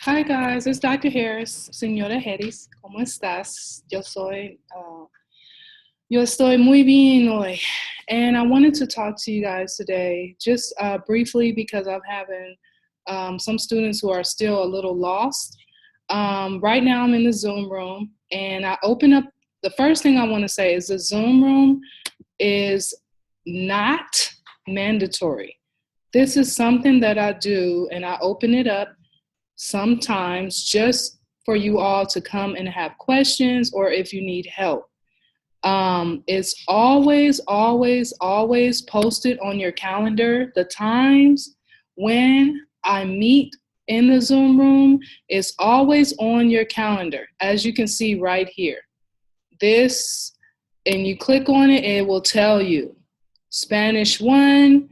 Hi guys, it's Dr. Harris. Señora Harris, ¿cómo estás? Yo estoy muy bien hoy. And I wanted to talk to you guys today just briefly because I'm having some students who are still a little lost. Right now I'm in the Zoom room and I open up, the first thing I want to say is the Zoom room is not mandatory. This is something that I do and I open it up sometimes just for you all to come and have questions or if you need help. It's always posted on your calendar. The times when I meet in the Zoom room is always on your calendar, as you can see right here. This, and you click on it, it will tell you Spanish 1,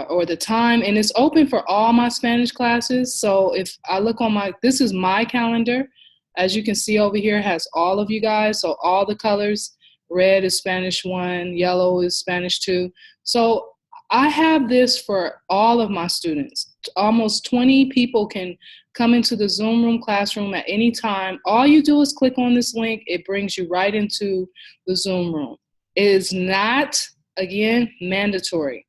or the time, and it's open for all my Spanish classes. So if I look on this is my calendar. As you can see over here, has all of you guys. So all the colors, red is Spanish 1, yellow is Spanish 2. So I have this for all of my students. Almost 20 people can come into the Zoom room classroom at any time. All you do is click on this link. It brings you right into the Zoom room. It is not, again, mandatory.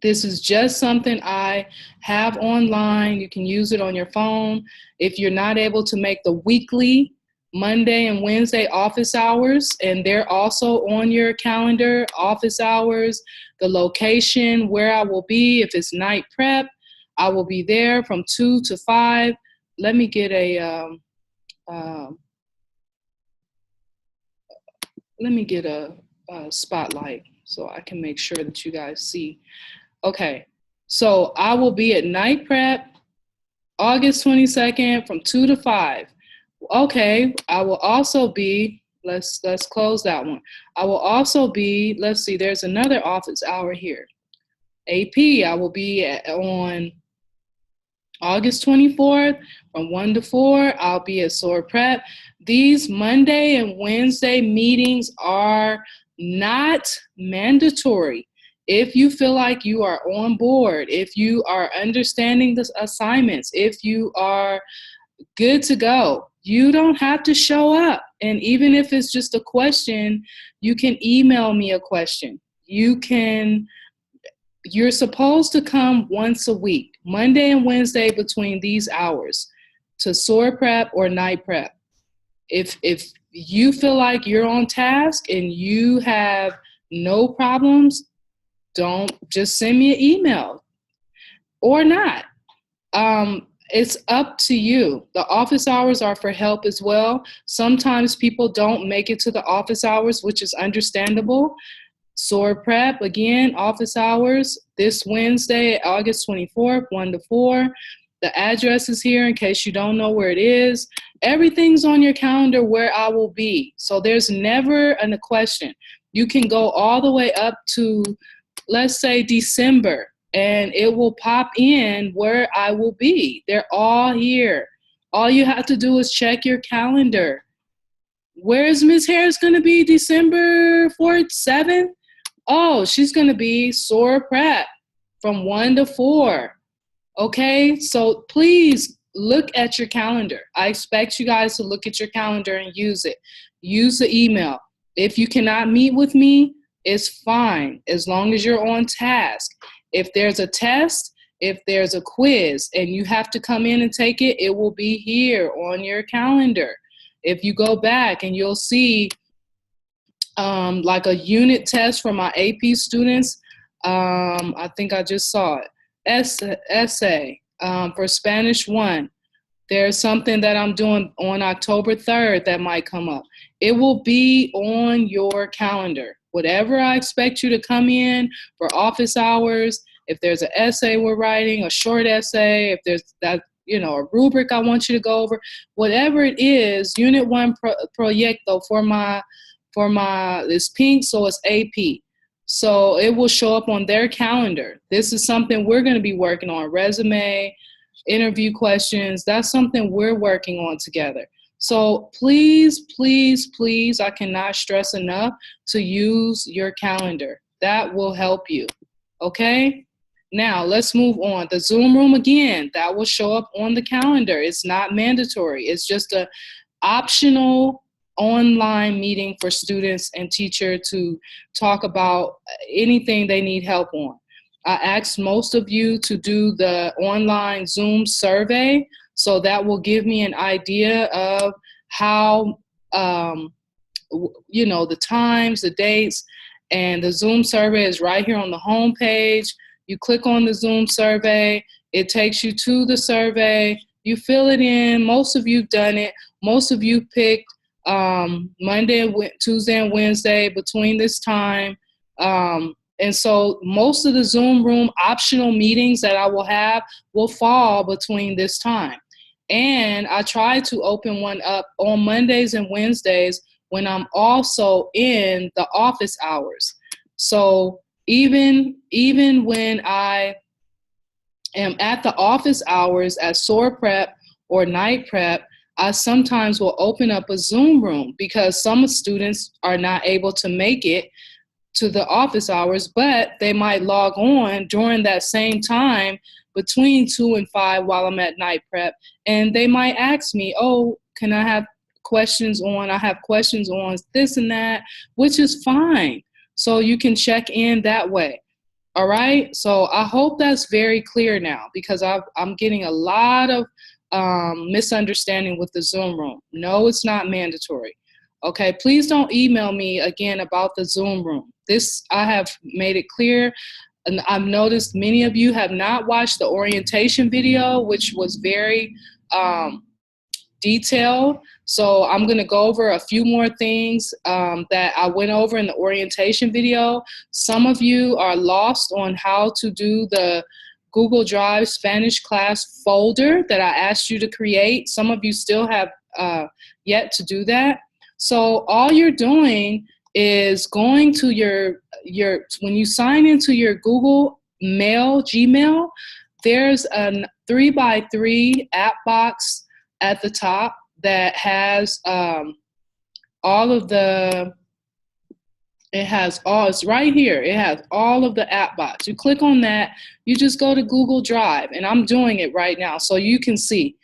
This is just something I have online. You can use it on your phone. If you're not able to make the weekly Monday and Wednesday office hours, and they're also on your calendar, office hours, the location where I will be. If it's night prep, I will be there from 2 to 5. Let me get a spotlight so I can make sure that you guys see. Okay, so I will be at night prep, August 22nd from 2 to 5. Okay, I will also be, let's close that one. I will also be, let's see, there's another office hour here. AP, I will be on August 24th from 1 to 4. I'll be at SOAR Prep. These Monday and Wednesday meetings are not mandatory. If you feel like you are on board, if you are understanding the assignments, if you are good to go, you don't have to show up. And even if it's just a question, you can email me a question. You're supposed to come once a week, Monday and Wednesday between these hours, to SOAR Prep or night prep. If you feel like you're on task and you have no problems, don't just send me an email or not. It's up to you. The office hours are for help as well. Sometimes people don't make it to the office hours, which is understandable. SOAR Prep, again, office hours this Wednesday, August 24th, 1 to 4. The address is here in case you don't know where it is. Everything's on your calendar where I will be. So there's never a question. You can go all the way up to, let's say, December, and it will pop in where I will be. They're all here. All you have to do is check your calendar. Where is Ms. Harris going to be December 4th, 7th? Oh, she's going to be SOAR Prep from 1 to 4. Okay, so please look at your calendar. I expect you guys to look at your calendar and use it. Use the email. If you cannot meet with me, it's fine as long as you're on task. If there's a test, if there's a quiz and you have to come in and take it, it will be here on your calendar. If you go back and you'll see like a unit test for my AP students, I think I just saw it. Essay for Spanish 1. There's something that I'm doing on October 3rd that might come up. It will be on your calendar. Whatever I expect you to come in for office hours, if there's an essay we're writing, a short essay, if there's that, a rubric I want you to go over, whatever it is, Unit 1 Proyecto for my, it's pink, so it's AP. So it will show up on their calendar. This is something we're going to be working on, resume, interview questions. That's something we're working on together. So please, please, please, I cannot stress enough to use your calendar. That will help you, okay? Now let's move on. The Zoom room, again, that will show up on the calendar. It's not mandatory. It's just a optional online meeting for students and teacher to talk about anything they need help on. I asked most of you to do the online Zoom survey, so that will give me an idea of how, the times, the dates, and the Zoom survey is right here on the home page. You click on the Zoom survey, it takes you to the survey, you fill it in. Most of you've done it. Most of you picked Monday, Tuesday, and Wednesday between this time. And so most of the Zoom room optional meetings that I will have will fall between this time. And I try to open one up on Mondays and Wednesdays when I'm also in the office hours. So even when I am at the office hours at SOAR Prep or Night Prep, I sometimes will open up a Zoom room because some students are not able to make it to the office hours, but they might log on during that same time between 2 and 5 while I'm at Night Prep, and they might ask me, oh, can I have questions on? I have questions on this and that, which is fine. So you can check in that way. All right. So I hope that's very clear now, because I'm getting a lot of misunderstanding with the Zoom room. No, it's not mandatory. Okay. Please don't email me again about the Zoom room. This, I have made it clear. And I've noticed many of you have not watched the orientation video, which was very detailed. So I'm going to go over a few more things that I went over in the orientation video. Some of you are lost on how to do the Google Drive Spanish class folder that I asked you to create. Some of you still have yet to do that. So all you're doing is going to your when you sign into your Google Mail, Gmail, there's a 3x3 app box at the top that has all of the, it's right here. It has all of the app box. You click on that, you just go to Google Drive, and I'm doing it right now so you can see.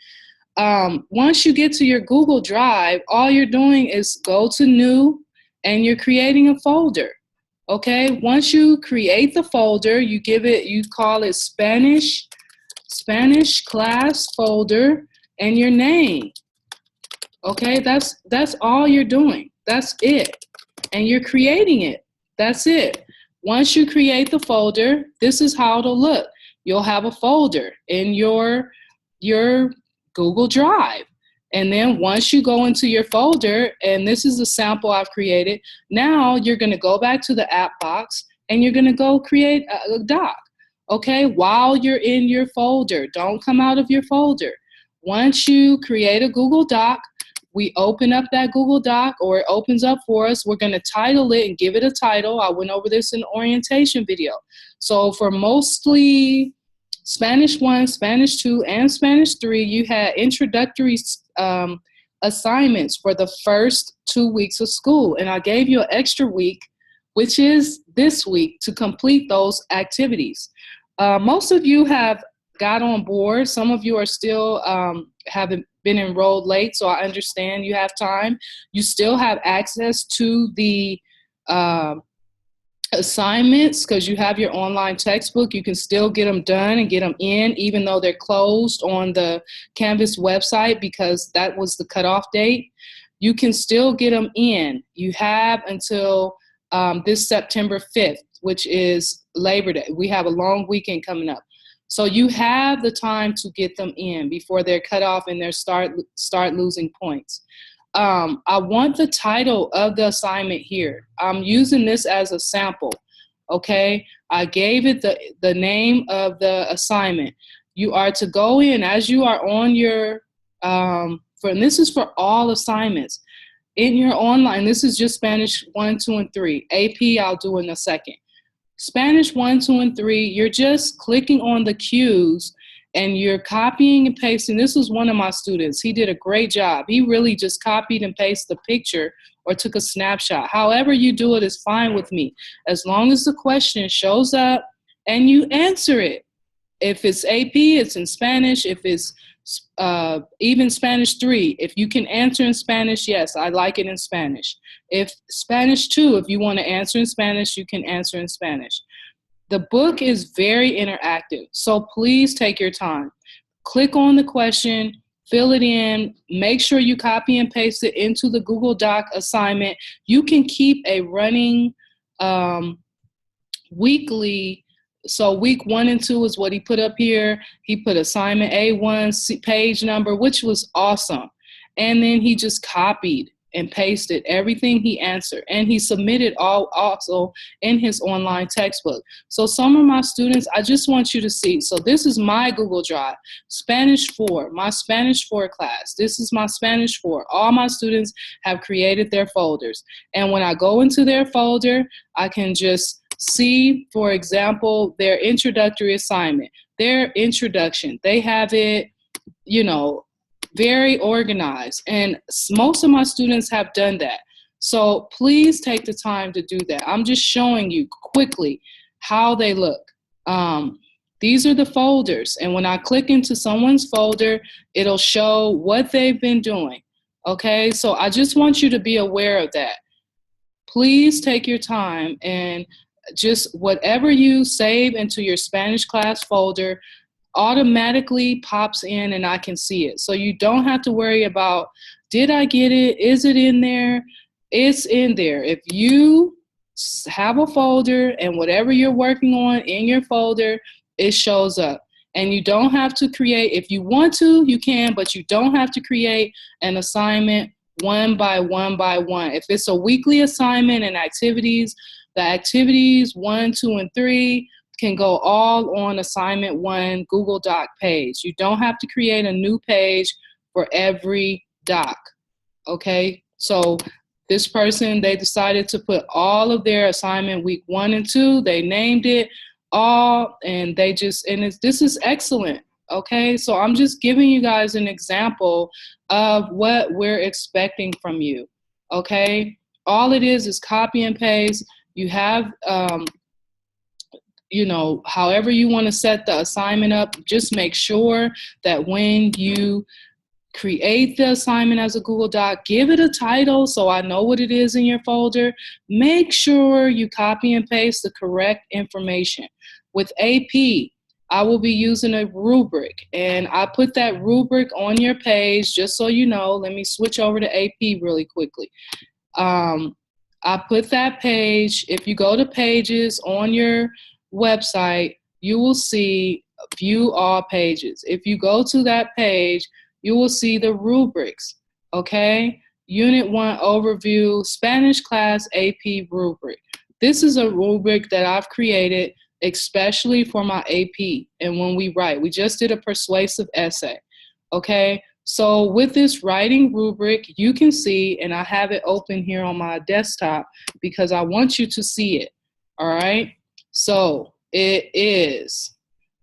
Once you get to your Google Drive, all you're doing is go to New, and you're creating a folder. Okay, once you create the folder, you call it Spanish class folder and your name. Okay, that's all you're doing. That's it. And you're creating it. That's it. Once you create the folder, this is how it'll look. You'll have a folder in your Google Drive. And then once you go into your folder, and this is a sample I've created, now you're going to go back to the app box and you're going to go create a doc. Okay, while you're in your folder, don't come out of your folder. Once you create a Google Doc, we open up that Google Doc, or it opens up for us. We're going to title it and give it a title. I went over this in the orientation video. So for mostly Spanish 1, Spanish 2, and Spanish 3, you had introductory assignments for the first 2 weeks of school. And I gave you an extra week, which is this week, to complete those activities. Most of you have got on board. Some of you are still haven't been enrolled late, so I understand you have time. You still have access to the assignments because you have your online textbook. You can still get them done and get them in, even though they're closed on the Canvas website because that was the cutoff date. You can still get them in. You have until this September 5th, which is Labor Day. We have a long weekend coming up. So you have the time to get them in before they're cut off and they start losing points. I want the title of the assignment here. I'm using this as a sample, okay? I gave it the name of the assignment. You are to go in as you are on your, and this is for all assignments. In your online, this is just Spanish 1, 2, and 3. AP, I'll do in a second. Spanish 1, 2, and 3, you're just clicking on the cues and you're copying and pasting. This was one of my students. He did a great job. He really just copied and pasted the picture or took a snapshot. However you do it is fine with me. As long as the question shows up and you answer it. If it's AP, it's in Spanish. If it's even Spanish 3, if you can answer in Spanish, yes, I like it in Spanish. If Spanish 2, if you want to answer in Spanish, you can answer in Spanish. The book is very interactive, so please take your time. Click on the question, fill it in, make sure you copy and paste it into the Google Doc assignment. You can keep a running weekly. So week 1 and 2 is what he put up here. He put assignment A1 page number, which was awesome. And then he just copied and pasted everything he answered. And he submitted all also in his online textbook. So some of my students, I just want you to see. So this is my Google Drive, Spanish 4, my Spanish 4 class. This is my Spanish 4. All my students have created their folders. And when I go into their folder, I can just see, for example, their introductory assignment, their introduction. They have it, very organized. And most of my students have done that. So please take the time to do that. I'm just showing you quickly how they look. These are the folders. And when I click into someone's folder, it'll show what they've been doing. Okay, so I just want you to be aware of that. Please take your time and just whatever you save into your Spanish class folder automatically pops in and I can see it. So you don't have to worry about, did I get it? Is it in there? It's in there. If you have a folder and whatever you're working on in your folder, it shows up. And you don't have to create, if you want to, you can, but you don't have to create an assignment one by one by one. If it's a weekly assignment and activities, the activities 1, 2, and 3 can go all on assignment 1 Google Doc page. You don't have to create a new page for every doc, okay? So this person, they decided to put all of their assignment week 1 and 2, they named it all, and they just, and this is excellent, okay? So I'm just giving you guys an example of what we're expecting from you, okay? All it is copy and paste. You have, however you want to set the assignment up, just make sure that when you create the assignment as a Google Doc, give it a title so I know what it is in your folder. Make sure you copy and paste the correct information. With AP, I will be using a rubric, and I put that rubric on your page just so you know. Let me switch over to AP really quickly. I put that page, if you go to pages on your website, you will see view all pages. If you go to that page, you will see the rubrics, okay? Unit 1 overview, Spanish class AP rubric. This is a rubric that I've created especially for my AP. And when we write, we just did a persuasive essay, okay? So with this writing rubric, you can see, and I have it open here on my desktop because I want you to see it, all right? So it is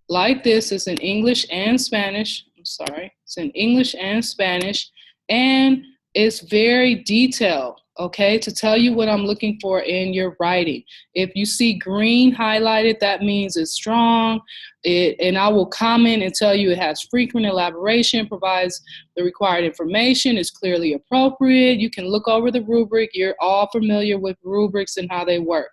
like this. It's in English and Spanish. I'm sorry. It's in English and Spanish, and it's very detailed, okay, to tell you what I'm looking for in your writing. If you see green highlighted, that means it's strong. And I will comment and tell you it has frequent elaboration, provides the required information, is clearly appropriate. You can look over the rubric. You're all familiar with rubrics and how they work.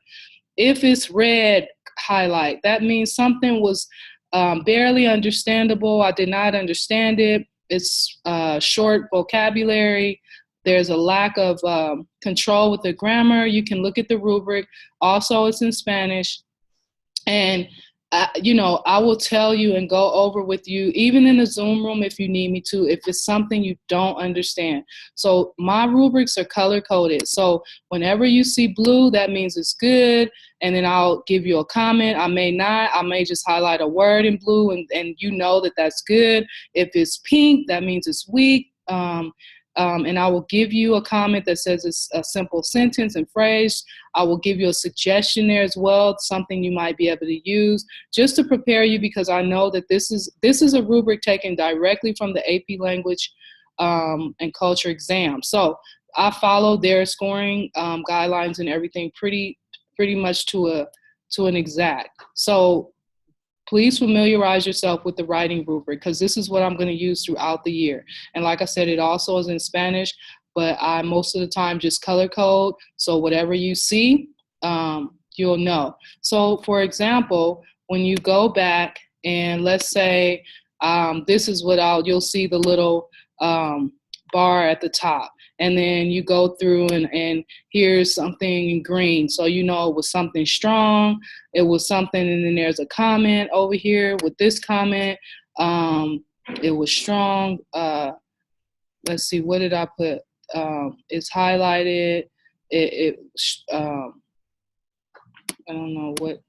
If it's red highlight, that means something was barely understandable. I did not understand it. It's short vocabulary. There's a lack of control with the grammar. You can look at the rubric. Also, it's in Spanish. And, I will tell you and go over with you, even in the Zoom room if you need me to, if it's something you don't understand. So my rubrics are color-coded. So whenever you see blue, that means it's good. And then I'll give you a comment. I may not. I may just highlight a word in blue, and you know that that's good. If it's pink, that means it's weak. And I will give you a comment that says it's a simple sentence and phrase. I will give you a suggestion there as well, something you might be able to use just to prepare you, because I know that this is a rubric taken directly from the AP Language and Culture exam. So I follow their scoring guidelines and everything pretty much to an exact. So please familiarize yourself with the writing rubric, because this is what I'm going to use throughout the year. And like I said, it also is in Spanish, but I most of the time just color code. So whatever you see, you'll know. So for example, when you go back and let's say this is what you'll see the little bar at the top. And then you go through and here's something in green. So you know it was something strong, it was something, and then there's a comment over here with this comment. It was strong. Let's see, what did I put? It's highlighted. I don't know what,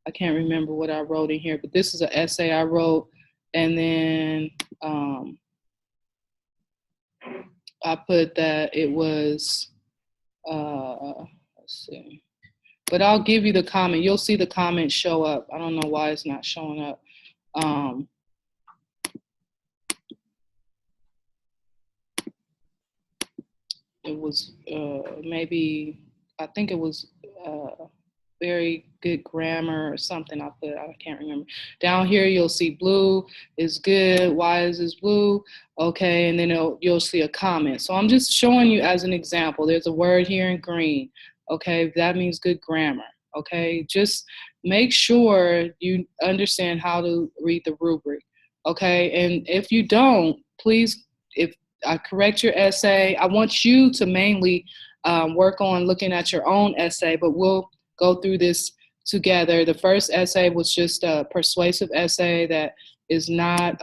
I can't remember what I wrote in here, but this is an essay I wrote. And then I put that it was, let's see, but I'll give you the comment. You'll see the comment show up. I don't know why it's not showing up. It was maybe, I think it was very good grammar or something I put, I can't remember. Down here, you'll see blue is good. Why is this blue? Okay, and then you'll see a comment. So I'm just showing you as an example. There's a word here in green. Okay, that means good grammar. Okay, just make sure you understand how to read the rubric. Okay, and if you don't, please, if I correct your essay, I want you to mainly work on looking at your own essay, but we'll go through this together. The first essay was just a persuasive essay that is not,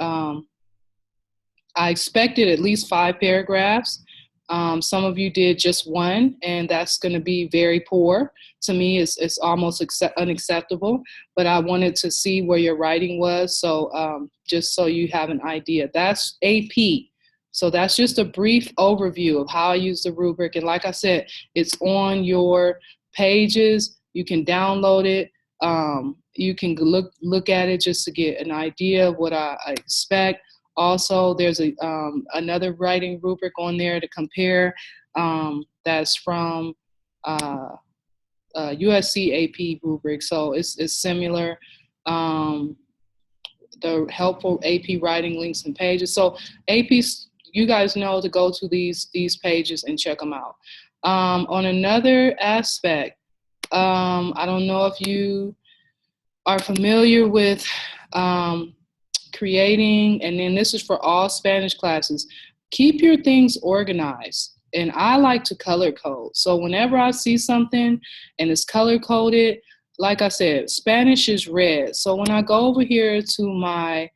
I expected at least 5 paragraphs. Some of you did just 1, and that's going to be very poor. To me, it's almost unacceptable, but I wanted to see where your writing was. So just so you have an idea, that's AP. So that's just a brief overview of how I use the rubric. And like I said, it's on your pages. You can download it. You can look at it just to get an idea of what I expect. Also, there's another writing rubric on there to compare. That's from USC AP rubric. So it's similar. The helpful AP writing links and pages. So AP's, you guys know to go to these pages and check them out. On another aspect, I don't know if you are familiar with creating, and then this is for all Spanish classes, keep your things organized. And I like to color code. So whenever I see something and it's color coded, like I said, Spanish is red. So when I go over here to my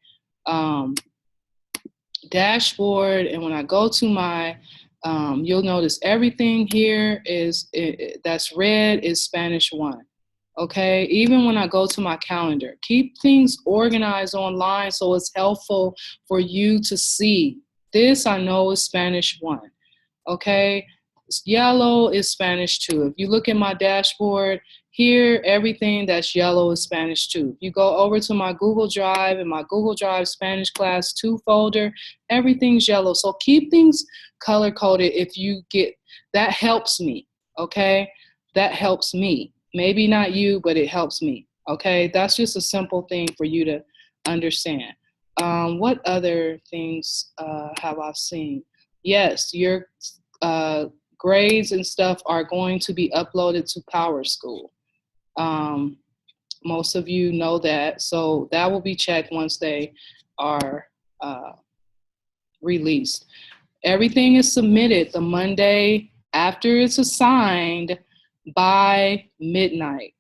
dashboard, and when I go to my, you'll notice everything here is that's red is Spanish 1. Okay, even when I go to my calendar, keep things organized online so it's helpful for you to see. This I know is Spanish 1. Okay, yellow is Spanish 2. If you look at my dashboard here, everything that's yellow is Spanish 2. If you go over to my Google Drive and my Google Drive Spanish Class 2 folder, everything's yellow. So keep things color coded if you get, that helps me, okay? That helps me. Maybe not you, but it helps me, okay? That's just a simple thing for you to understand. What other things have I seen? Yes, your grades and stuff are going to be uploaded to PowerSchool. Most of you know that, so that will be checked once they are released. Everything is submitted the Monday after it's assigned by midnight.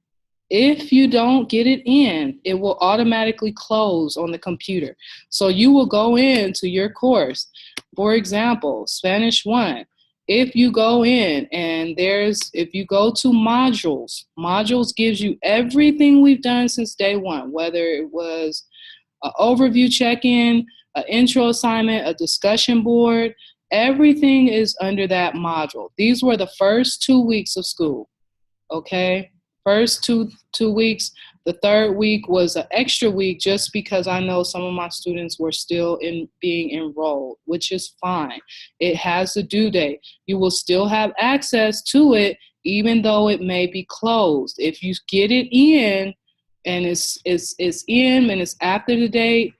If you don't get it in, it will automatically close on the computer. So you will go into your course. For example, Spanish 1. If you go in and if you go to modules gives you everything we've done since day 1, whether it was an overview check-in, an intro assignment, a discussion board, everything is under that module. These were the first 2 weeks of school, okay? First two weeks. The third week was an extra week just because I know some of my students were still being enrolled, which is fine. It has a due date. You will still have access to it even though it may be closed. If you get it in, and it's in and it's after the date,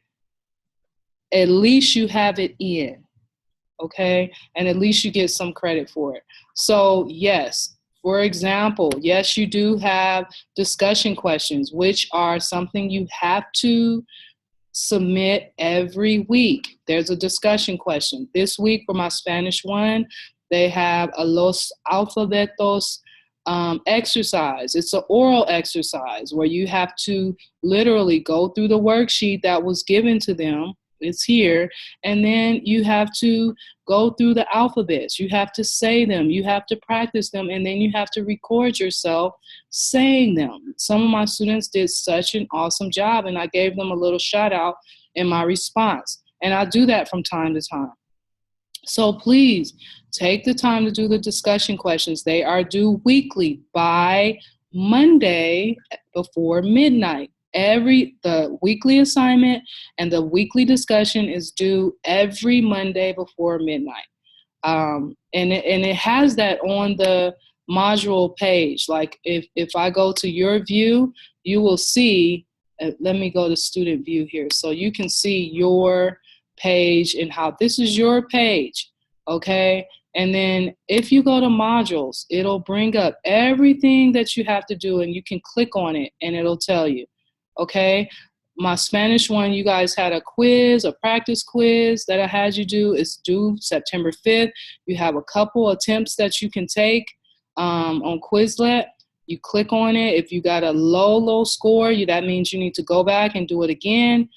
at least you have it in, okay? And at least you get some credit for it. So yes, for example, yes, you do have discussion questions, which are something you have to submit every week. There's a discussion question. This week for my Spanish 1, they have a Los Alfabetos exercise. It's an oral exercise where you have to literally go through the worksheet that was given to them. It's here. And then you have to go through the alphabets. You have to say them. You have to practice them. And then you have to record yourself saying them. Some of my students did such an awesome job, and I gave them a little shout out in my response. And I do that from time to time. So please take the time to do the discussion questions. They are due weekly by Monday before midnight. The weekly assignment and the weekly discussion is due every Monday before midnight. And it has that on the module page. Like if I go to your view, you will see, let me go to student view here. So you can see your page and how this is your page, okay? And then if you go to modules, it'll bring up everything that you have to do, and you can click on it and it'll tell you, okay? My Spanish 1, you guys had a quiz, a practice quiz that I had you do. It's due September 5th. You have a couple attempts that you can take on Quizlet. You click on it. If you got a low score, that means you need to go back and do it again.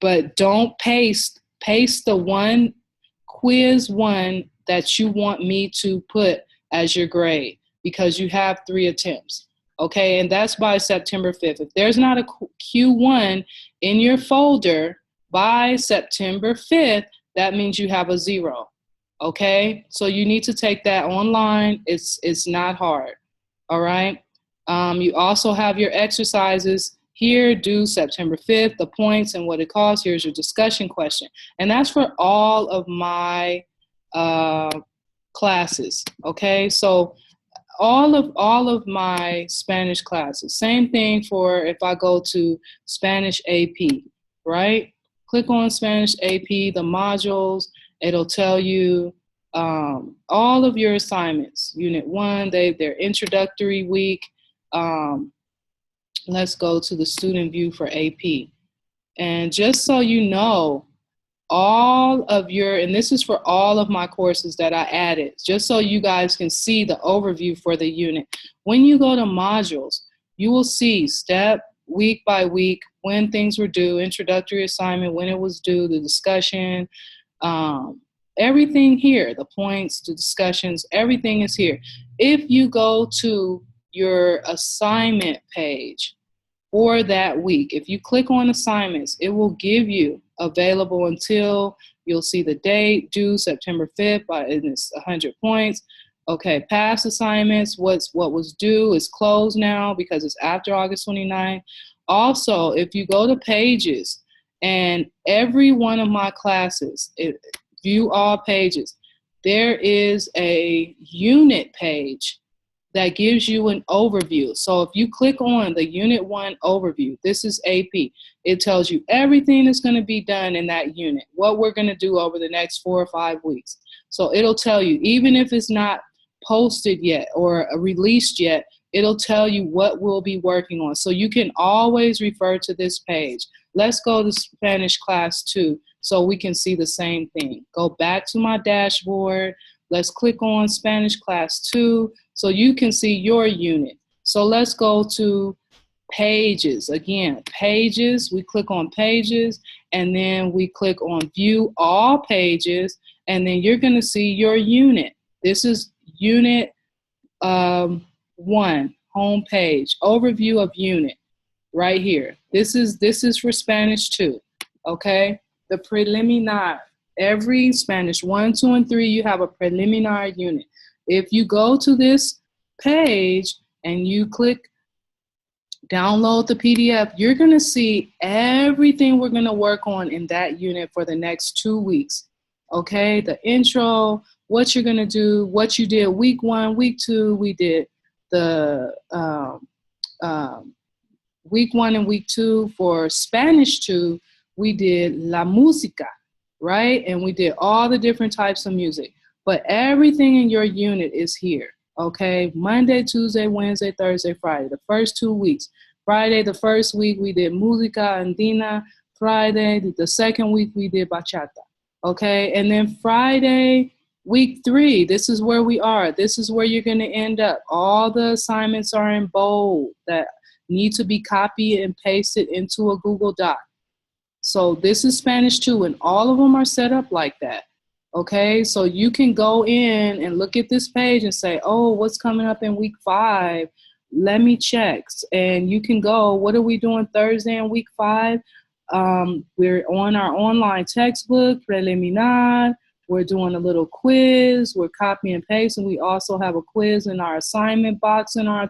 But don't paste the one quiz 1 that you want me to put as your grade, because you have 3 attempts. Okay, and that's by September 5th. If there's not a Q1 in your folder by September 5th, that means you have a 0. Okay, so you need to take that online. It's not hard. All right. You also have your exercises here due September 5th, the points and what it costs. Here's your discussion question. And that's for all of my classes. Okay, so all of my Spanish classes. Same thing for if I go to Spanish AP, right? Click on Spanish AP, the modules. It'll tell you all of your assignments. Unit 1, their introductory week. Let's go to the student view for AP. And just so you know, all of your, and this is for all of my courses that I added, just so you guys can see the overview for the unit. When you go to modules, you will see step week by week when things were due, introductory assignment, when it was due, the discussion, everything here, the points, the discussions, everything is here. If you go to your assignment page for that week, if you click on assignments, it will give you available until, you'll see the date, due September 5th, and it's 100 points. Okay, past assignments, what was due is closed now because it's after August 29th. Also, if you go to pages, and every one of my classes, view all pages, there is a unit page that gives you an overview. So if you click on the Unit 1 overview, this is AP. It tells you everything that's going to be done in that unit, what we're going to do over the next 4 or 5 weeks. So it'll tell you, even if it's not posted yet or released yet, it'll tell you what we'll be working on. So you can always refer to this page. Let's go to Spanish class 2 so we can see the same thing. Go back to my dashboard. Let's click on Spanish class 2 so you can see your unit. So let's go to pages. Again, pages, we click on pages, and then we click on view all pages, and then you're gonna see your unit. This is unit 1, home page, overview of unit, right here. This is for Spanish 2, okay? The preliminar. Every Spanish 1, 2, and 3, you have a preliminary unit. If you go to this page and you click download the PDF, you're going to see everything we're going to work on in that unit for the next 2 weeks. Okay, the intro, what you're going to do, what you did week 1, week 2, we did the week 1 and week 2 for Spanish 2, we did la música, right? And we did all the different types of music. But everything in your unit is here, okay? Monday, Tuesday, Wednesday, Thursday, Friday, the first 2 weeks. Friday, the first week, we did música andina. Friday, the second week, we did bachata, okay? And then Friday, week 3, this is where we are. This is where you're going to end up. All the assignments are in bold that need to be copied and pasted into a Google Doc. So this is Spanish 2, and all of them are set up like that. Okay, so you can go in and look at this page and say, oh, what's coming up in week 5? Let me check. And you can go, what are we doing Thursday in week 5? We're on our online textbook, preliminar. We're doing a little quiz. We're copy and paste, and we also have a quiz in our assignment box in our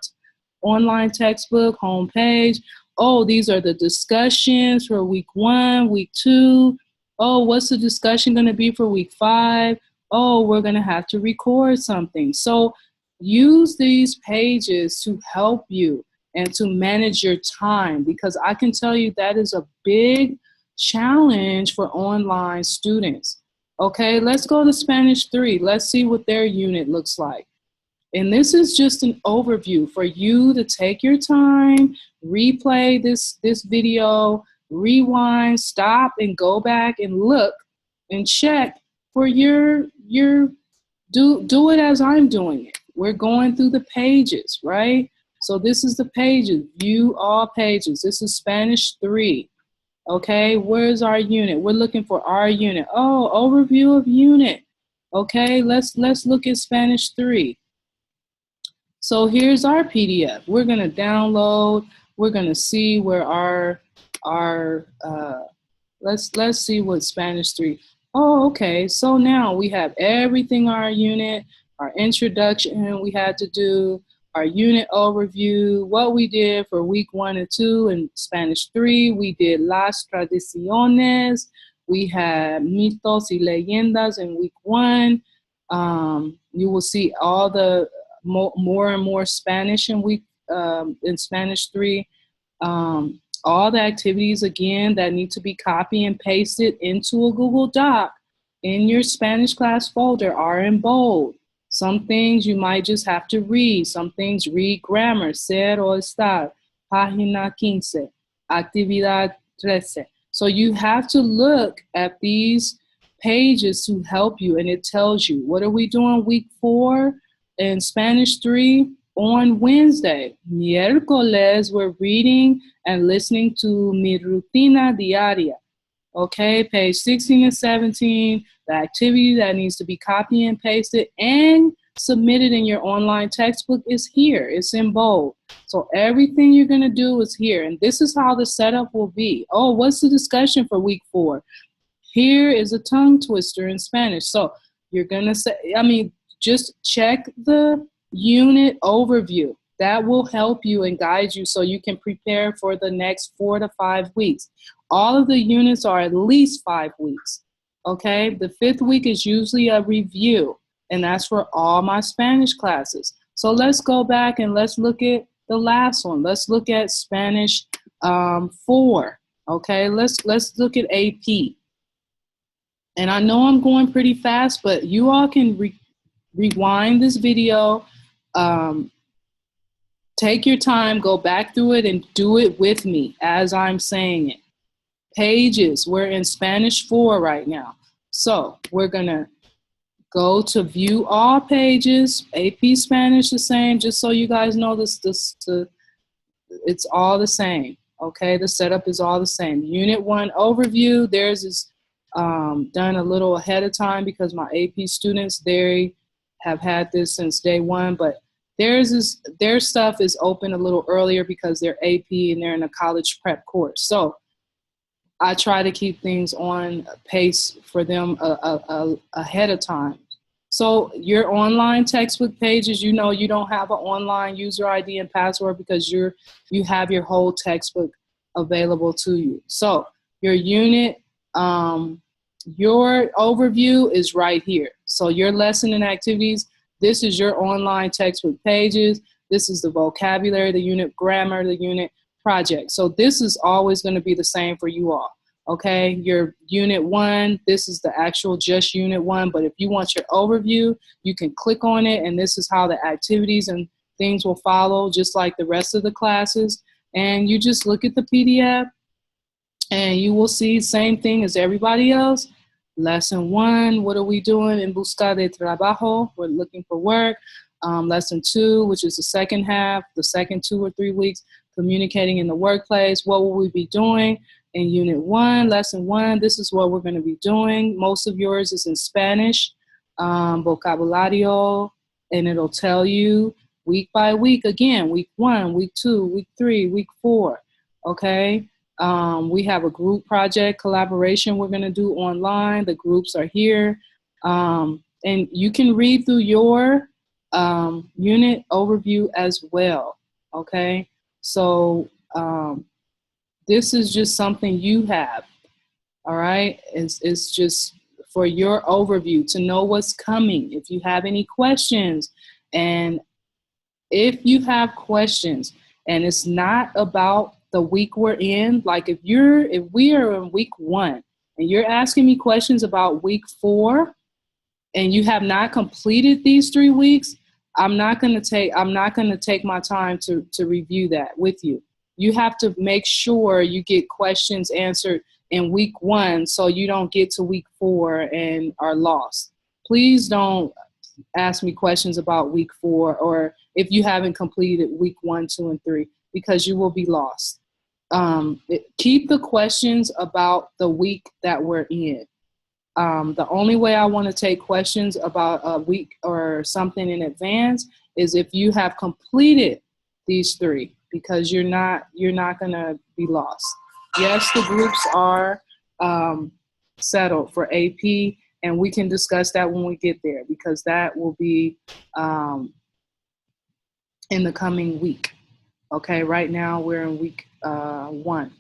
online textbook homepage. Oh, these are the discussions for week 1, week 2. Oh, what's the discussion going to be for week 5? Oh, we're going to have to record something. So use these pages to help you and to manage your time, because I can tell you that is a big challenge for online students. Okay, let's go to Spanish 3. Let's see what their unit looks like. And this is just an overview for you to take your time, replay this video, rewind, stop, and go back and look and check for your do it as I'm doing it. We're going through the pages, right? So this is the pages, view all pages. This is Spanish 3. Okay, where's our unit? We're looking for our unit. Oh, overview of unit. Okay, let's look at Spanish 3. So here's our PDF. We're gonna download. We're gonna see where let's see what Spanish 3. Oh, okay. So now we have everything on our unit, our introduction we had to do, our unit overview, what we did for week 1 and 2 in Spanish 3. We did las tradiciones. We had mitos y leyendas in week 1. You will see all the more and more Spanish in Spanish 3. All the activities, again, that need to be copied and pasted into a Google Doc in your Spanish class folder are in bold. Some things you might just have to read. Some things read grammar, ser o estar, página 15, actividad 13. So you have to look at these pages to help you, and it tells you, what are we doing week 4 in Spanish 3? On Wednesday, miércoles, we're reading and listening to Mi Rutina Diaria. Okay, page 16 and 17, the activity that needs to be copied and pasted and submitted in your online textbook is here. It's in bold. So everything you're going to do is here. And this is how the setup will be. Oh, what's the discussion for week 4? Here is a tongue twister in Spanish. So you're going to say, just check the unit overview. That will help you and guide you so you can prepare for the next 4 to 5 weeks. All of the units are at least 5 weeks, okay? The 5th week is usually a review, and that's for all my Spanish classes. So let's go back and let's look at the last one. Let's look at Spanish 4, okay? Let's look at AP. And I know I'm going pretty fast, but you all can rewind this video, take your time, go back through it, and do it with me as I'm saying it. Pages, we're in Spanish 4 right now. So we're gonna go to view all pages, AP Spanish the same, just so you guys know it's all the same, okay? The setup is all the same. Unit 1 overview, theirs is done a little ahead of time because my AP students, they have had this since day 1, but their stuff is open a little earlier because they're AP and they're in a college prep course. So I try to keep things on pace for them ahead of time. So your online textbook pages, you know, you don't have an online user ID and password because you have your whole textbook available to you. So your unit, your overview is right here. So your lesson and activities, this is your online textbook pages. This is the vocabulary, the unit grammar, the unit project. So this is always going to be the same for you all. Okay, your unit 1, this is the actual just unit 1, but if you want your overview, you can click on it, and this is how the activities and things will follow, just like the rest of the classes. And you just look at the PDF, and you will see same thing as everybody else. Lesson 1, what are we doing? En busca de trabajo, we're looking for work. Lesson 2, which is the second half, the second 2 or 3 weeks, communicating in the workplace. What will we be doing? In Unit 1, Lesson 1, this is what we're going to be doing. Most of yours is in Spanish, vocabulario, and it'll tell you week by week, again, week 1, week 2, week 3, week 4, okay? We have a group project collaboration we're going to do online. The groups are here. And you can read through your unit overview as well, okay? So this is just something you have, all right? It's just for your overview to know what's coming. If you have any questions, and if you have questions, and it's not about the week we're in, like if we are in week 1 and you're asking me questions about week 4 and you have not completed these 3 weeks, I'm not going to take my time to review that with you. You have to make sure you get questions answered in week 1 so you don't get to week 4 and are lost. Please don't ask me questions about week 4 or if you haven't completed week 1, 2, and 3, because you will be lost. Keep the questions about the week that we're in. The only way I want to take questions about a week or something in advance is if you have completed these 3, because you're not going to be lost. Yes, the groups are settled for AP, and we can discuss that when we get there, because that will be in the coming week. Okay, right now we're in week 1.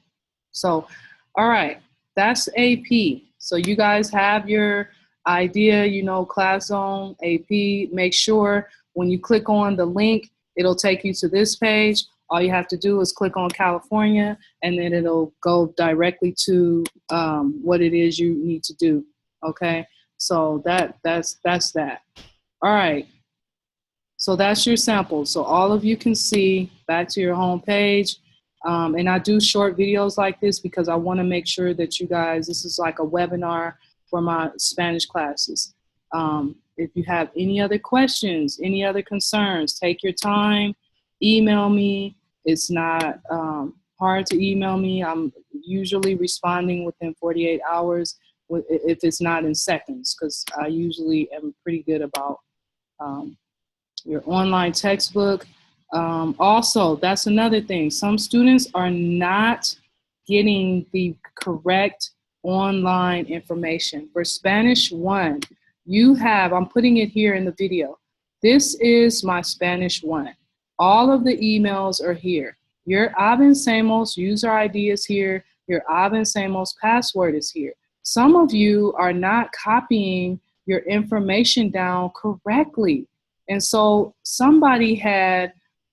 So, all right, that's AP. So you guys have your idea, Class Zone, AP. Make sure when you click on the link, it'll take you to this page. All you have to do is click on California, and then it'll go directly to what it is you need to do. Okay, so that's that. All right. So that's your sample. So all of you can see back to your home page. And I do short videos like this because I want to make sure that you guys, this is like a webinar for my Spanish classes. If you have any other questions, any other concerns, take your time, email me. It's not hard to email me. I'm usually responding within 48 hours if it's not in seconds, because I usually am pretty good about your online textbook. Also, that's another thing. Some students are not getting the correct online information. For Spanish 1, you have, I'm putting it here in the video. This is my Spanish 1. All of the emails are here. Your Avencemos user ID is here. Your Avencemos password is here. Some of you are not copying your information down correctly. And so somebody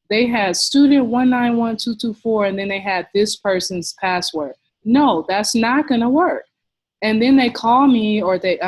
they had student 191224, and then they had this person's password. No, that's not going to work. And then they call me, or they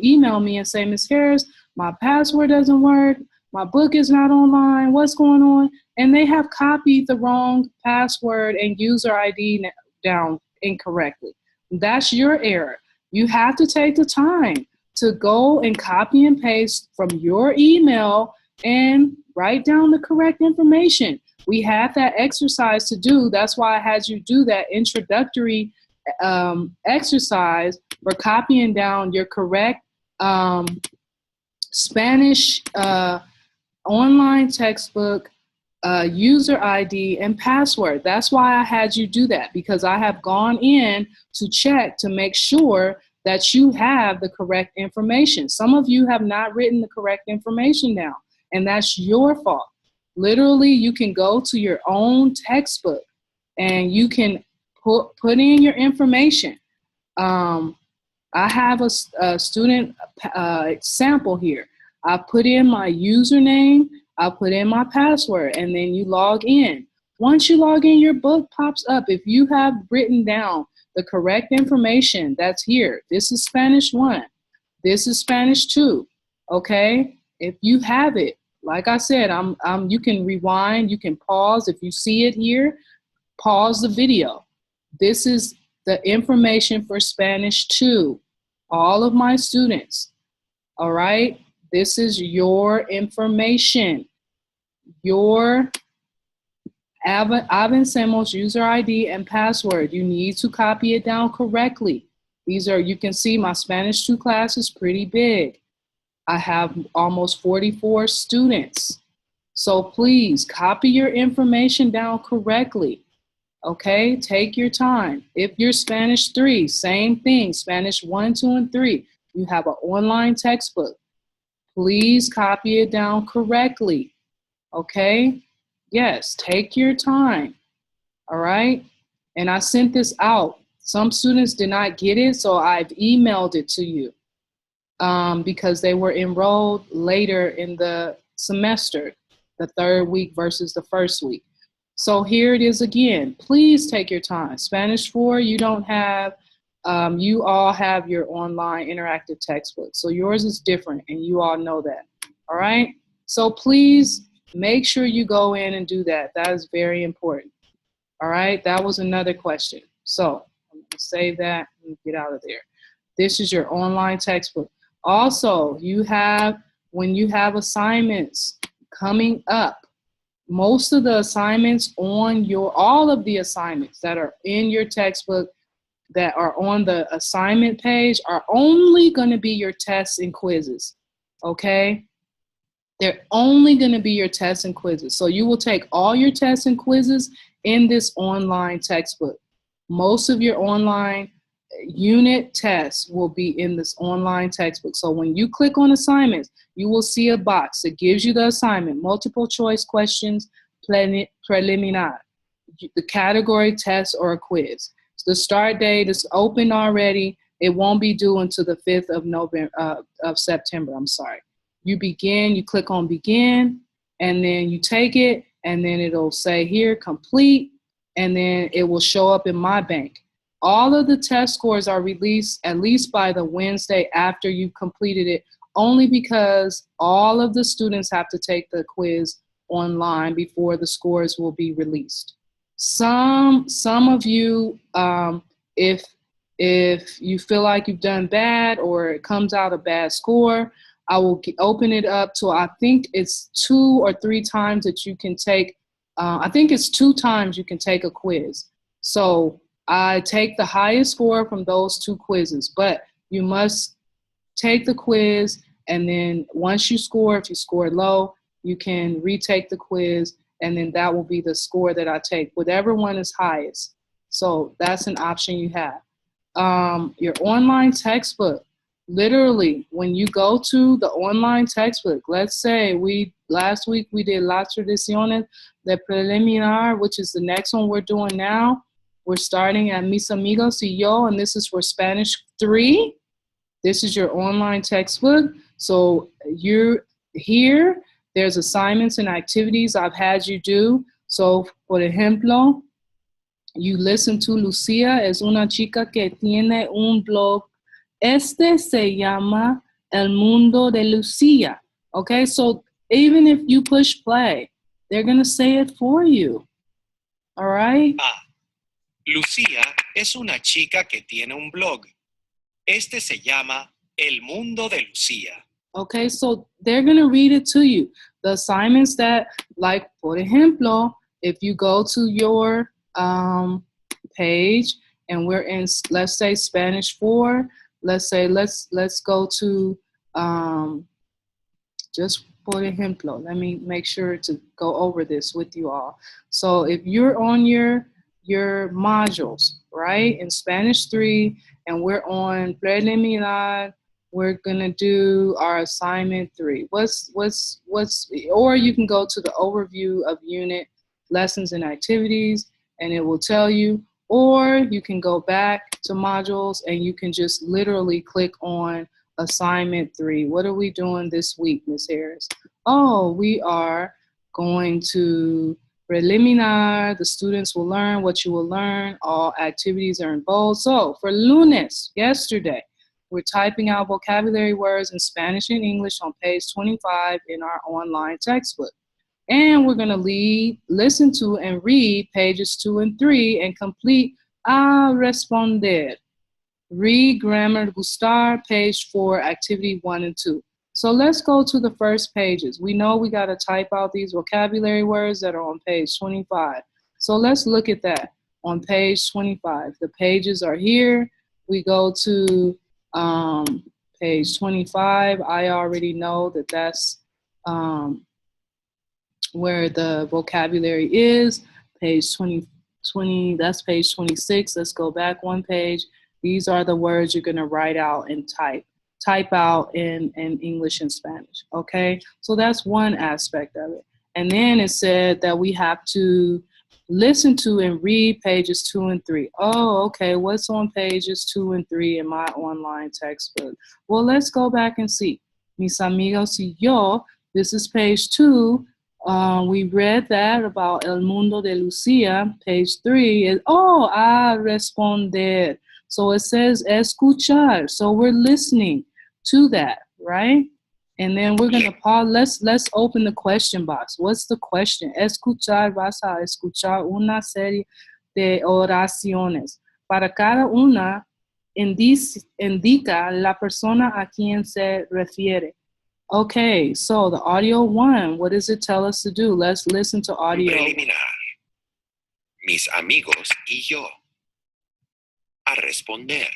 email me and say, Ms. Harris, my password doesn't work. My book is not online. What's going on? And they have copied the wrong password and user ID down incorrectly. That's your error. You have to take the time to go and copy and paste from your email and write down the correct information. We have that exercise to do. That's why I had you do that introductory exercise for copying down your correct Spanish online textbook user ID and password. That's why I had you do that, because I have gone in to check to make sure that you have the correct information. Some of you have not written the correct information down, and that's your fault. Literally, you can go to your own textbook and you can put in your information. I have a student sample here. I put in my username, I put in my password, and then you log in. Once you log in, your book pops up. If you have written down the correct information that's here, this is Spanish 1, this is Spanish 2, okay? If you have it, like I said, you can rewind, you can pause. If you see it here, pause the video. This is the information for Spanish 2. All of my students, all right? This is your information. Your Avancemos user ID and password. You need to copy it down correctly. These are, you can see my Spanish 2 class is pretty big. I have almost 44 students. So please copy your information down correctly. Okay, take your time. If you're Spanish 3, same thing, Spanish 1, 2, and 3. You have an online textbook. Please copy it down correctly. Okay, yes, take your time. All right, and I sent this out. Some students did not get it, so I've emailed it to you because they were enrolled later in the semester, the 3rd week versus the 1st week. So here it is again. Please take your time. Spanish 4, you don't have, you all have your online interactive textbook. So yours is different, and you all know that. All right? So please make sure you go in and do that. That is very important. All right? That was another question. So I'm going to save that and get out of there. This is your online textbook. Also, you have, when you have assignments coming up, most of the assignments on your, all of the assignments that are in your textbook that are on the assignment page are only going to be your tests and quizzes, okay? They're only going to be your tests and quizzes. So you will take all your tests and quizzes in this online textbook. Most of your online unit tests will be in this online textbook. So when you click on assignments, you will see a box that gives you the assignment, multiple choice questions, preliminar, the category test or a quiz. The start date is open already. It won't be due until the 5th of November, of September, I'm sorry. You begin, you click on begin, and then you take it, and then it'll say here, complete, and then it will show up in my bank. All of the test scores are released at least by the Wednesday after you've completed it, only because all of the students have to take the quiz online before the scores will be released. Some of you, if you feel like you've done bad or it comes out a bad score, I will open it up to, I think it's 2 or 3 times that you can take, I think it's 2 times you can take a quiz. So I take the highest score from those 2 quizzes, but you must take the quiz, and then once you score, if you score low, you can retake the quiz, and then that will be the score that I take, whatever one is highest. So that's an option you have. Your online textbook, literally, when you go to the online textbook, let's say last week we did Las Tradiciones de Preliminar, which is the next one we're doing now. We're starting at Mis Amigos y Yo, and this is for Spanish 3. This is your online textbook. So you're here. There's assignments and activities I've had you do. So, por ejemplo, you listen to Lucia, es una chica que tiene un blog. Este se llama El Mundo de Lucia. Okay, so even if you push play, they're going to say it for you. All right? Lucía es una chica que tiene un blog. Este se llama El Mundo de Lucía. Okay, so they're going to read it to you. The assignments that, like, por ejemplo, if you go to your page and we're in, let's say, Spanish 4, let's say, let's go to, just por ejemplo, let me make sure to go over this with you all. So if you're on your modules, right, in Spanish 3, and we're on preliminar, we're gonna do our assignment 3. Or you can go to the overview of unit lessons and activities, and it will tell you, or you can go back to modules and you can just literally click on assignment 3. What are we doing this week, Ms. Harris? Oh, we are going to Preliminar, the students will learn what you will learn. All activities are in bold. So for lunes, yesterday, we're typing out vocabulary words in Spanish and English on page 25 in our online textbook. And we're going to listen to and read pages 2 and 3 and complete a responder. Read grammar gustar, page 4, activity 1 and 2. So let's go to the first pages. We know we got to type out these vocabulary words that are on page 25. So let's look at that on page 25. The pages are here. We go to page 25. I already know that that's where the vocabulary is. Page 20, that's page 26. Let's go back one page. These are the words you're going to write out and type out in English and Spanish, okay? So that's one aspect of it. And then it said that we have to listen to and read pages 2 and 3. Oh, okay, what's on pages 2 and 3 in my online textbook? Well, let's go back and see. Mis amigos y yo, this is page 2. We read that about El Mundo de Lucia. Page 3 is, a responder. So it says escuchar. So we're listening to that, right? And then we're gonna pause. Let's open the question box. What's the question? Escuchar, vas a escuchar una serie de oraciones. Para cada una indica la persona a quien se refiere. Okay, so the audio 1, what does it tell us to do? Let's listen to audio. Preliminar. Mis amigos y yo. A responder.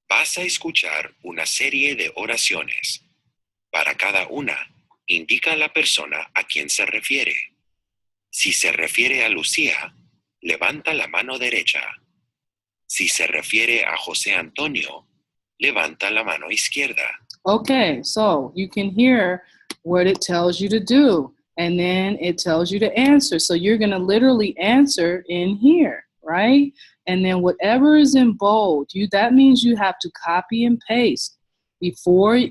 Vas a escuchar una serie de oraciones. Para cada una, indica la persona a quien se refiere. Si se refiere a Lucía, levanta la mano derecha. Si se refiere a José Antonio, levanta la mano izquierda. Okay, so you can hear what it tells you to do, and then it tells you to answer. So you're going to literally answer in here, right? And then whatever is in bold, that means you have to copy and paste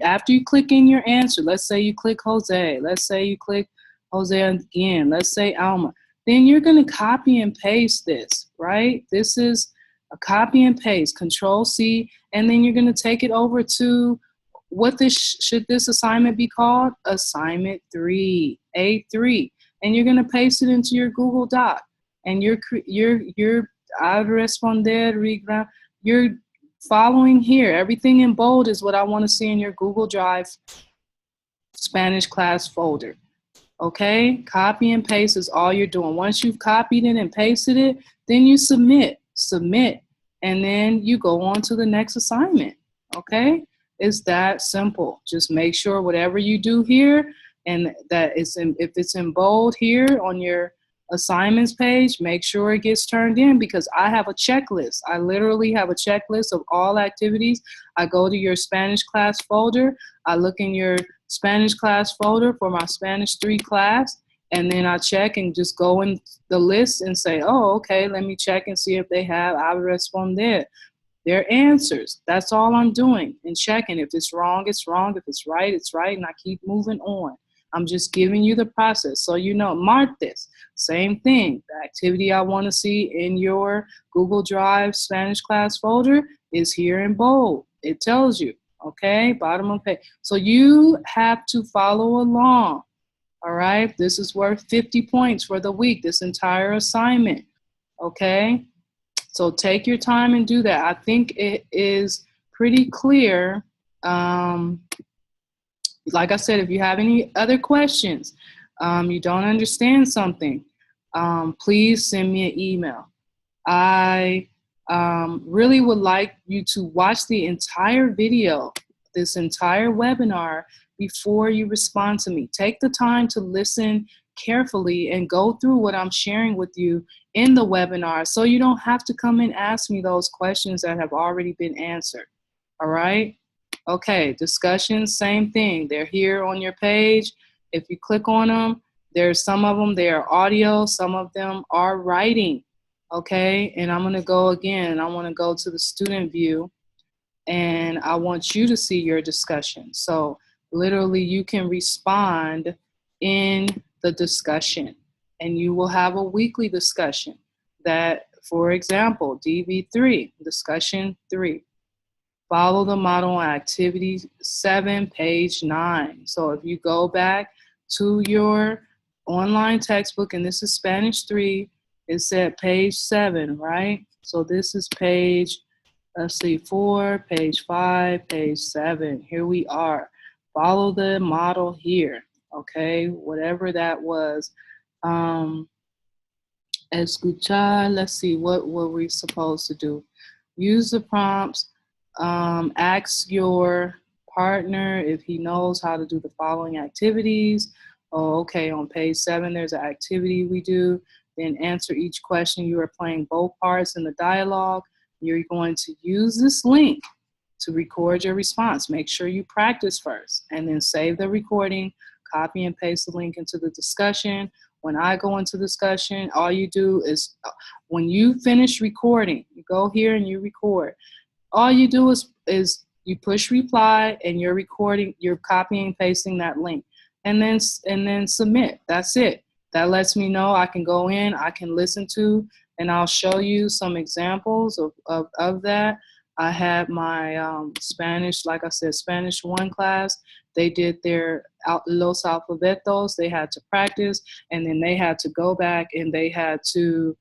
after you click in your answer. Let's say you click Jose. Let's say you click Jose again. Let's say Alma. Then you're going to copy and paste this, right? This is a copy and paste, Control C, and then you're going to take it over to should this assignment be called? Assignment 3, A3. And you're going to paste it into your Google Doc. And you're a responder, you're following here. Everything in bold is what I want to see in your Google Drive Spanish class folder. Okay? Copy and paste is all you're doing. Once you've copied it and pasted it, then you submit, and then you go on to the next assignment. Okay? It's that simple. Just make sure whatever you do here, and that if it's in bold here on your assignments page, make sure it gets turned in, because I have a checklist. I literally have a checklist of all activities. I go to your Spanish class folder. I look in your Spanish class folder for my Spanish 3 class, and then I check and just go in the list and say, oh, okay, let me check and see if they have a responder. Their answers. That's all I'm doing and checking. If it's wrong, it's wrong. If it's right, it's right. And I keep moving on. I'm just giving you the process. So you know, martes, same thing. The activity I want to see in your Google Drive Spanish class folder is here in bold. It tells you, okay, bottom of page. So you have to follow along, all right? This is worth 50 points for the week, this entire assignment, okay? So take your time and do that. I think it is pretty clear. Like I said, if you have any other questions, you don't understand something, please send me an email. I really would like you to watch the entire video, this entire webinar, before you respond to me. Take the time to listen carefully and go through what I'm sharing with you in the webinar, so you don't have to come and ask me those questions that have already been answered. All right? Okay, discussions, same thing. They're here on your page. If you click on them, there's some of them, they are audio, some of them are writing. Okay, and I'm gonna go again. I wanna go to the student view, and I want you to see your discussion. So literally you can respond in the discussion. And you will have a weekly discussion that, for example, DV3, discussion 3. Follow the model on activity 7, page 9. So if you go back to your online textbook, and this is Spanish 3, it said page 7, right? So this is page, let's see, 4, page 5, page 7. Here we are. Follow the model here, okay? Whatever that was. Escuchar, let's see, what were we supposed to do? Use the prompts. Ask your partner if he knows how to do the following activities. Oh, okay, on page 7, there's an activity we do. Then answer each question. You are playing both parts in the dialogue. You're going to use this link to record your response. Make sure you practice first and then save the recording, copy and paste the link into the discussion. When I go into discussion, all you do is when you finish recording, you go here and you record. All you do is you push reply and you're recording, you're copying and pasting that link, and then submit. That's it. That lets me know I can go in, I can listen to, and I'll show you some examples of that. I had my Spanish, like I said, Spanish 1 class. They did their Los Alfabetos. They had to practice, and then they had to go back and they had to,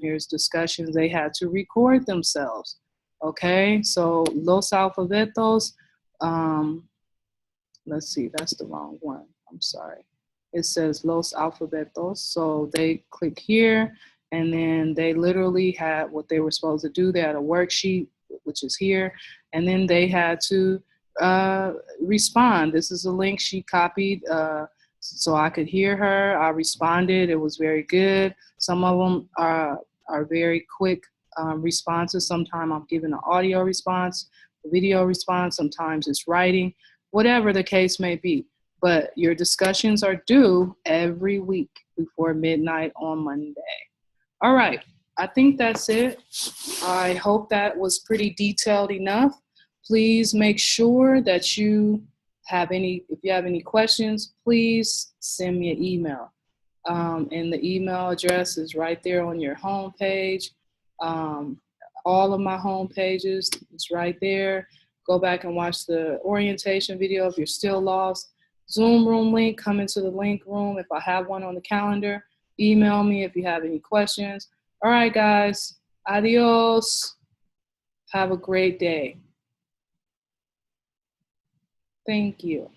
here's discussions, they had to record themselves. Okay, so Los Alfabetos, let's see, that's the wrong one. I'm sorry. It says Los Alfabetos. So they click here, and then they literally had what they were supposed to do. They had a worksheet, which is here, and then they had to respond. This is a link she copied so I could hear her. I responded. It was very good. Some of them are very quick responses. Sometimes I'm giving an audio response, a video response. Sometimes it's writing, whatever the case may be. But your discussions are due every week before midnight on Monday. All right. I think that's it. I hope that was pretty detailed enough. Please make sure that you have if you have any questions, please send me an email. And the email address is right there on your home page. All of my home pages is right there. Go back and watch the orientation video if you're still lost. Zoom room link, come into the link room if I have one on the calendar. Email me if you have any questions. All right, guys. Adios. Have a great day. Thank you.